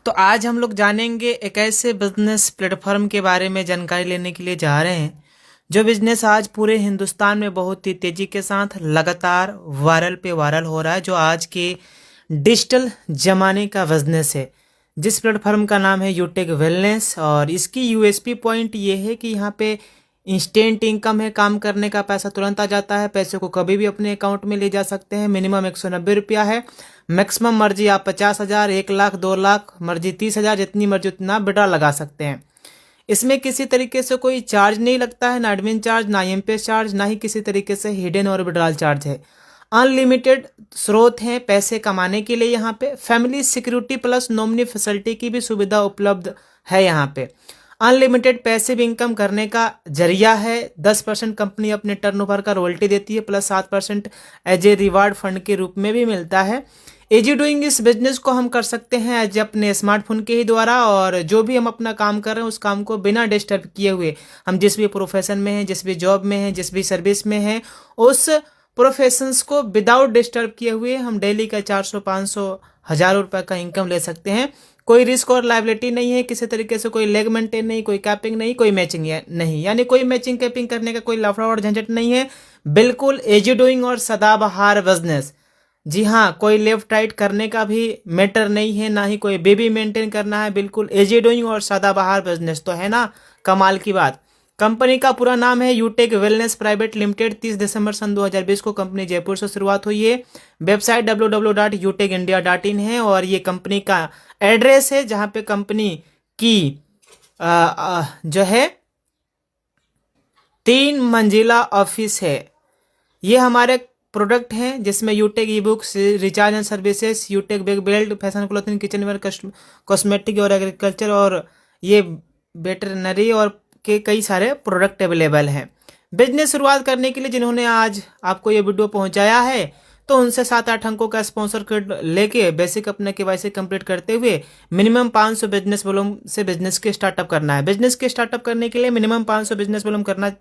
तो आज हम लोग जानेंगे एक ऐसे बिजनेस प्लेटफॉर्म के बारे में जानकारी लेने के लिए जा रहे हैं जो बिजनेस आज पूरे हिंदुस्तान में बहुत ही तेजी के साथ लगातार वायरल पे वायरल हो रहा है, जो आज के डिजिटल जमाने का बिजनेस है। जिस प्लेटफॉर्म का नाम है यूटेक वेलनेस, और इसकी यूएसपी पॉइंट ये है कि यहाँ पे इंस्टेंट इनकम है, काम करने का पैसा तुरंत आ जाता है, पैसे को कभी भी अपने अकाउंट में ले जा सकते हैं। मिनिमम 190 रुपया है, मैक्सिमम मर्जी आप 50,000, 1 लाख, 2 लाख, मर्जी 30,000, जितनी मर्जी उतना विड्रॉ लगा सकते हैं। इसमें किसी तरीके से कोई चार्ज नहीं लगता है, ना एडमिन चार्ज, ना एमपीएस चार्ज, ना ही किसी तरीके से हिडन और विड्रॉल चार्ज है। अनलिमिटेड स्रोत हैं पैसे कमाने के लिए। यहाँ पे family security plus nominee facility की भी सुविधा उपलब्ध है। यहाँ पे अनलिमिटेड पैसिव इनकम करने का जरिया है। 10% कंपनी अपने टर्नओवर का रॉयल्टी देती है, plus 7% as a reward fund के रूप में भी मिलता है। इजी डूइंग इस बिजनेस को हम कर सकते हैं एज अपने स्मार्टफोन के ही द्वारा, और जो भी हम अपना काम कर रहे हैं उस काम को बिना डिस्टर्ब किए हुए, हम जिस भी प्रोफेशन में हैं, जिस भी जॉब में हैं, जिस भी सर्विस में हैं, उस प्रोफेशंस को विदाउट डिस्टर्ब किए हुए हम डेली का 400, 500, 1,000 रुपये का इनकम ले सकते हैं। कोई रिस्क और लाइबिलिटी नहीं है, किसी तरीके से कोई लेग मेंटेन नहीं, कोई कैपिंग नहीं, कोई मैचिंग नहीं, यानी कोई मैचिंग कैपिंग करने का कोई लफड़ा और झंझट नहीं है। बिल्कुल इजी डूइंग और सदाबहार बिजनेस। जी हाँ, कोई लेफ्ट राइट करने का भी मैटर नहीं है, ना ही कोई बेबी मेंटेन करना है। बिल्कुल इजी डूइंग और सदाबहार बिजनेस, तो है ना कमाल की बात। कंपनी का पूरा नाम है यूटेक वेलनेस प्राइवेट लिमिटेड। 30 दिसंबर सन 2020 को कंपनी जयपुर से शुरुआत हुई है। वेबसाइट www.utekindia.in है, और ये कंपनी का एड्रेस है जहां पे कंपनी की जो है 3 मंजिला ऑफिस है। ये हमारे प्रोडक्ट हैं जिसमें Utech e books, recharge and services, Utech bag belt, fashion clothing, kitchen ware, cosmetic और एग्रीकल्चर, और ये वेटरनरी और के कई सारे प्रोडक्ट अवेलेबल हैं। बिजनेस शुरुआत करने के लिए जिन्होंने आज आपको ये वीडियो पहुंचाया है, तो उनसे 7-8 अंकों का स्पॉन्सर कोड लेके बेसिक अपने केवाईसी कंप्लीट करते हुए मिनिमम 500 बिजनेस वॉल्यूम से बिजनेस के स्टार्टअप करना है। बिजनेस के स्टार्टअप करने के लिए मिनिमम 500 बिजनेस वॉल्यूम करना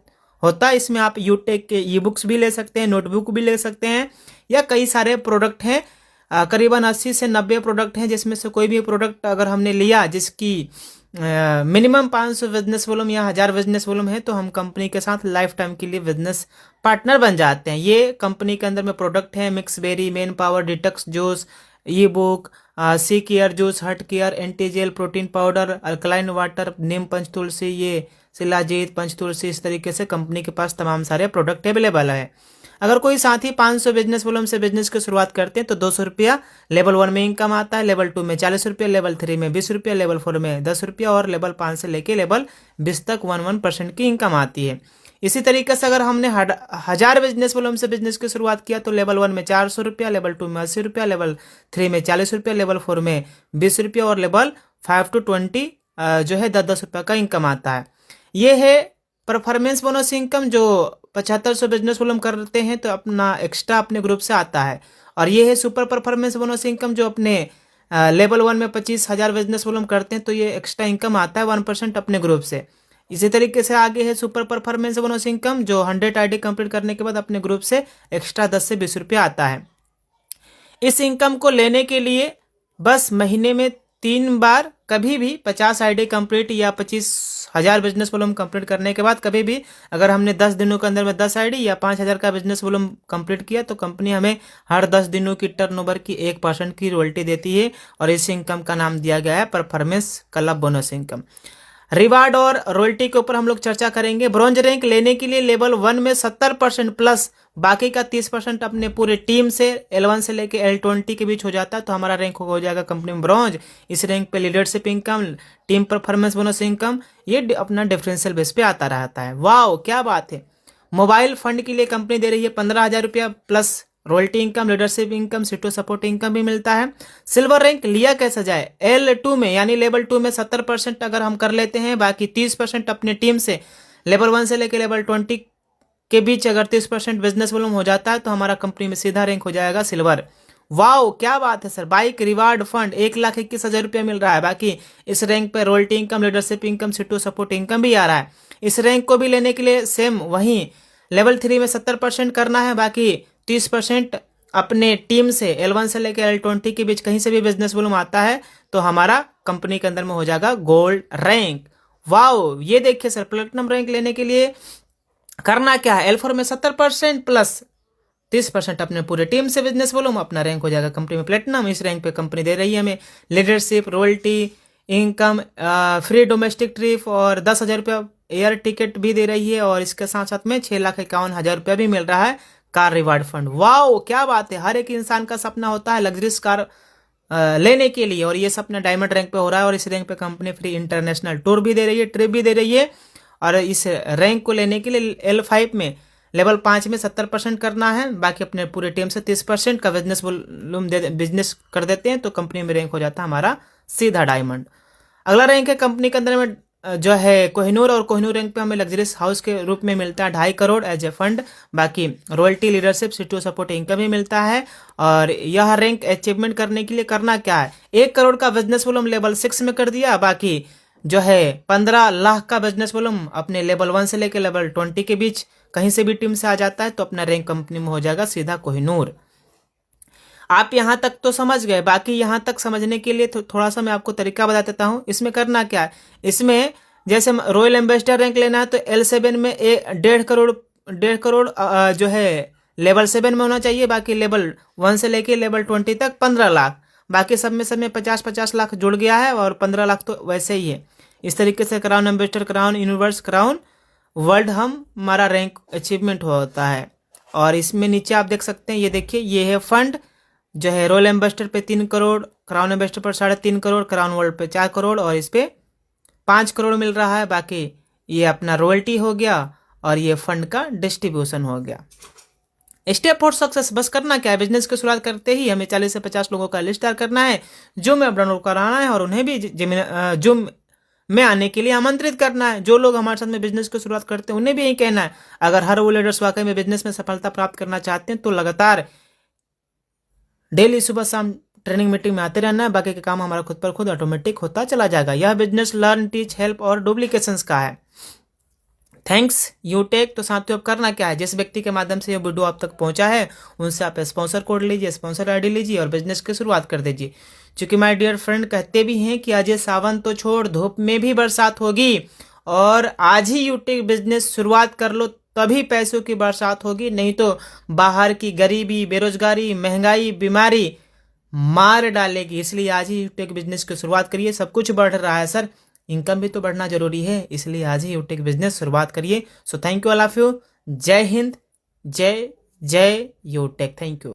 होता है। इसमें आप यूटेक के ई बुक्स भी ले सकते हैं, नोटबुक भी ले सकते हैं, या कई सारे प्रोडक्ट हैं। करीबन 80 से 90 प्रोडक्ट हैं, जिसमें से कोई भी प्रोडक्ट अगर हमने लिया जिसकी मिनिमम 500 बिजनेस वॉल्यूम या 1,000 बिजनेस वॉल्यूम है, तो हम कंपनी के साथ लाइफ टाइम के लिए बिजनेस पार्टनर बन जाते हैं। ये कंपनी के अंदर में प्रोडक्ट हैं: mix berry, men power, detox juice, e book, sea care juice, heart care, anti gel, protein powder, alkaline water, neem panch tulsi, ये शिलाजीत, पंच तुलसी, इस तरीके से कंपनी के पास तमाम सारे प्रोडक्ट अवेलेबल है। अगर कोई साथी 500 बिजनेस वॉल्यूम से बिजनेस की शुरुआत करते हैं तो 200 रुपया लेवल 1 में इनकम आता है, लेवल 2 में 40 रुपया, लेवल 3 में 20 रुपया, लेवल 4 में 10 रुपया, और लेवल 5 से लेके लेवल 20 तक 1% की इनकम आती है। इसी तरीके से अगर हमने 1,000 बिजनेस वॉल्यूम से बिजनेस की शुरुआत किया तो लेवल 1 में 400 रुपया, लेवल 2 में 80 रुपया, लेवल 3 में 40 रुपया, लेवल 4 में 20 रुपया, और लेवल 5 to 20 जो है 10-10 रुपया का इनकम आता है। ये है परफॉर्मेंस बोनस इनकम, जो 7500 बिजनेस वॉल्यूम करते हैं तो अपना एक्स्ट्रा अपने ग्रुप से आता है। और ये है सुपर परफॉर्मेंस बोनस इनकम, जो अपने लेवल 1 में 25,000 बिजनेस वॉल्यूम करते हैं तो ये एक्स्ट्रा इनकम आता है 1% अपने ग्रुप से। इसी तरीके से आगे है सुपर परफॉर्मेंस बोनस इनकम, जो 100 आईडी कंप्लीट करने के बाद अपने ग्रुप से एक्स्ट्रा 10 से 20 रुपया आता है। इस इनकम को लेने के लिए बस महीने में 3 बार, कभी भी 50 आईडी कंप्लीट या 25,000 बिजनेस वॉल्यूम कंप्लीट करने के बाद कभी भी अगर हमने 10 दिनों के अंदर में 10 आईडी या 5,000 का बिजनेस वॉल्यूम कंप्लीट किया तो कंपनी हमें हर 10 दिनों की टर्नओवर की 1% की रॉयल्टी देती है, और इस इनकम का नाम दिया गया है performance club bonus income. Reward और रॉयल्टी के ऊपर हम लोग चर्चा करेंगे। ब्रॉन्ज रैंक लेने के लिए लेवल 1 में 70% प्लस बाकी का 30% अपने पूरे टीम से L1 से लेके L20 के बीच हो जाता है, तो हमारा रैंक हो जाएगा कंपनी में ब्रॉन्ज। इस रैंक पे leadership income, team performance bonus income, ये अपना डिफरेंशियल बेस पे आता रहता है। वाह क्या बात है। मोबाइल फंड के लिए कंपनी दे रही है 15,000 रुपया plus royalty income, leadership income, सीटो सपोर्ट इनकम भी मिलता है। सिल्वर रैंक लिया कैसा जाए? L2 में यानी लेवल 2 में 70% अगर हम कर लेते हैं, बाकी 30% अपने टीम से लेवल 1 से लेकर लेवल 20 के बीच अगर 30% बिजनेस वॉल्यूम हो जाता है तो हमारा कंपनी में सीधा रैंक हो जाएगा सिल्वर। वाओ क्या बात है सर। बाइक रिवार्ड फंड 1,21,000 रुपया मिल रहा है। बाकी इस रैंक पे रॉयल्टी इनकम, लीडरशिप इनकम, सीटो सपोर्ट इनकम भी आ रहा है। इस रैंक को भी लेने के लिए सेम वहीं लेवल 3 में 70% करना है, बाकी 30% अपने टीम से L1 से लेकर L20 के बीच कहीं से भी बिजनेस वॉल्यूम आता है तो हमारा कंपनी के अंदर में हो जाएगा गोल्ड रैंक। वाओ, ये देखिए सर, प्लेटिनम रैंक लेने के लिए करना क्या है, L4 में 70% प्लस 30% अपने पूरे टीम से बिजनेस वॉल्यूम, अपना रैंक हो जाएगा कंपनी में प्लेटिनम। इस रैंक पे कंपनी दे रही है हमें leadership, royalty, income, free domestic trip और 10,000 रुपया एयर टिकट भी दे रही है, और इसके साथ साथ में 6,51,000 रुपया भी मिल रहा है कार रिवार्ड फंड। वाओ, क्या बात है, हर एक इंसान का सपना होता है लग्जरियस कार लेने के लिए, और ये सपना डायमंड रैंक पे हो रहा है। और इस रैंक पे कंपनी फ्री इंटरनेशनल टूर भी दे रही है, ट्रिप भी दे रही है। और इस रैंक को लेने के लिए L5 में लेवल 5 में 70% करना है, बाकी अपने पूरे टीम से 30% का बिजनेस वॉल्यूम बिजनेस कर देते हैं, तो कंपनी में रैंक हो जाता है हमारा सीधा डायमंड। अगला रैंक है कंपनी के अंदर में जो है कोहिनूर, और कोहिनूर रैंक पे हमें लग्जरियस हाउस के रूप में मिलता है 2.5 करोड़ एज ए फंड। बाकी रॉयल्टी, लीडरशिप, सीटू सपोर्ट इनकम भी मिलता है। और यह रैंक अचीवमेंट करने के लिए करना क्या है, 1 करोड़ का बिजनेस वॉल्यूम लेवल 6 में कर दिया, बाकी जो है 15 लाख का बिजनेस वॉल्यूम अपने लेवल 1 से लेकर लेवल 20 के बीच कहीं से भी टीम से आ जाता है, तो अपना रैंक कंपनी में हो जाएगा सीधा कोहिनूर। आप यहाँ तक तो समझ गए, बाकी यहाँ तक समझने के लिए थोड़ा सा मैं आपको तरीका बता देता हूँ। इसमें करना क्या है, इसमें जैसे रॉयल एम्बेसडर रैंक लेना है तो L7 में 1.5 करोड़ जो है लेवल 7 में होना चाहिए, बाकी लेवल 1 से लेके लेवल 20 तक 15 लाख, बाकी सब में 50-50 लाख जुड़ गया है, और 15 लाख तो वैसे ही है। इस तरीके से crown ambassador, crown universe, crown world हमारा रैंक अचीवमेंट होता है। और इसमें नीचे आप देख सकते हैं, ये देखिए, ये है फंड जो है रॉयल एम्बेसडर पे 3 करोड़, क्राउन एम्बेसडर पर 3.5 करोड़, क्राउन वर्ल्ड पे 4 करोड़, और इस पे 5 करोड़ मिल रहा है। बाकी ये अपना रॉयल्टी हो गया, और ये फंड का डिस्ट्रीब्यूशन हो गया। स्टेप फॉर सक्सेस, बस करना क्या है, बिजनेस की शुरुआत करते ही हमें 40 से 50 लोगों का लिस्ट तैयार करना है, जो में डाउनलोड कराना है, और उन्हें भी जो में आने के लिए आमंत्रित करना है। जो लोग हमारे साथ में बिजनेस की शुरुआत करते हैं उन्हें भी यही कहना है, अगर हर वो लीडर्स वाकई में बिजनेस में सफलता प्राप्त करना चाहते हैं तो लगातार डेली सुबह शाम ट्रेनिंग मीटिंग में आते रहना है, बाकी का काम हमारा खुद पर खुद ऑटोमेटिक होता चला जाएगा। यह बिजनेस लर्न, टीच, हेल्प और डुप्लीकेशंस का है। थैंक्स यूटेक। तो साथियों, अब करना क्या है, जिस व्यक्ति के माध्यम से ये वीडियो आप तक पहुंचा है उनसे आप स्पॉन्सर कोड लीजिए, स्पॉन्सर आईडी लीजिए और बिजनेस की शुरुआत कर दीजिए। क्योंकि माय डियर फ्रेंड कहते भी हैं कि अजय सावन तो छोड़, धूप में भी बरसात होगी, और आज ही यूटेक बिजनेस शुरुआत कर लो, तभी पैसों की बरसात होगी, नहीं तो बाहर की गरीबी, बेरोजगारी, महंगाई, बीमारी मार डालेगी। इसलिए आज ही यूटेक बिजनेस की शुरुआत करिए। सब कुछ बढ़ रहा है सर, इनकम भी तो बढ़ना जरूरी है, इसलिए आज ही यूटेक बिजनेस शुरुआत करिए। So thank you all of you. जय हिंद, जय जय यूटेक। Thank you.